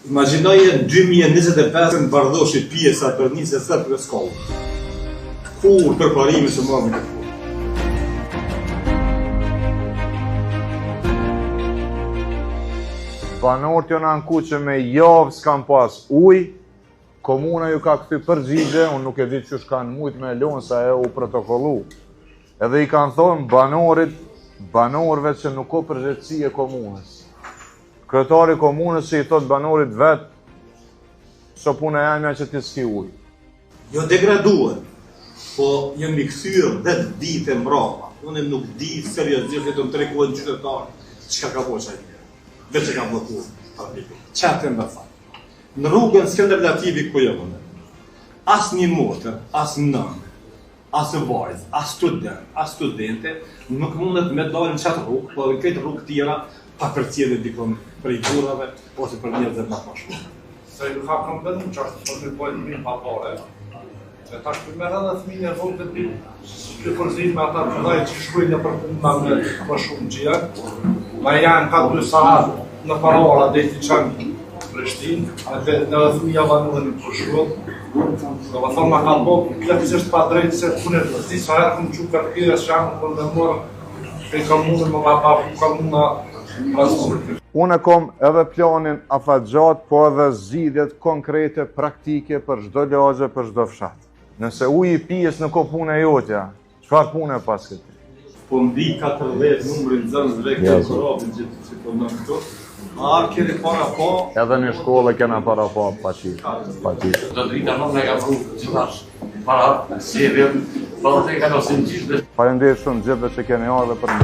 Imagjinoje 2025 në bardhoshi pjesa për 27 për shkollë. Kur përparimi që marrë në punë. Banorët janë ankuar me javë s'kan pas ujë, komuna ju ka kthy përgjigje, unë nuk e di çu kanë mujt me lënë sa e u protokollu. Edhe i kanë thonë banorëve që nuk ka përgjegjësi e komunës. Kryetari i komunës që i thot banorit vet, so puna jam që ti s'ki ujë. Jo degraduar, po jemi kthyer 10 ditë mbrapa. Unë nuk di seriozisht vetëm treguan qytetarë çka ka bërë ai. Vetë ka bllokuar trafikin. Çfarë më fal? Në rrugën Skënder Latifi ku jam unë. As një motër, as nën, as vajzë, as student, as studente nuk mundet me dalë në çatë rrugë, po në këtë rrugë tjera pa përcjellë dikon për i burrave ose për njerëz më të shumë. Se ju ka problem që është për të bojnë minë pa pare. E tash për me rrëdhe fëmijë e rrugë të ti, që përzim me ata të dhaj që shkujnë për të me më shumë gjia, ma janë ka 2 sahat në parora dhe i të qanë Prishtinë, edhe në fëmija banuën në përshkull. Do më thonë ma ka po, kletisisht pa drejtë se të punet përzi, sa herë këmë që për kire së janë për me mërë, për i komunë më ma pa komuna transportit. Unë kom edhe planin afatgjat, po edhe zgjidhjet konkrete, praktike për çdo lagje, për çdo fshat. Nëse uji i pijes në punë e jotja, çfarë pune pas këti? Po mbi 40 numrin zënësve këtë korabin që po në këtu. A keni para po? Edhe në shkollë kena para po, paqish. Do drita nuk nga ka pru gjithash. Para, si e vjen, pa dhe te ka nësin gjithë. Faleminderit shumë gjithëve që keni ardhur për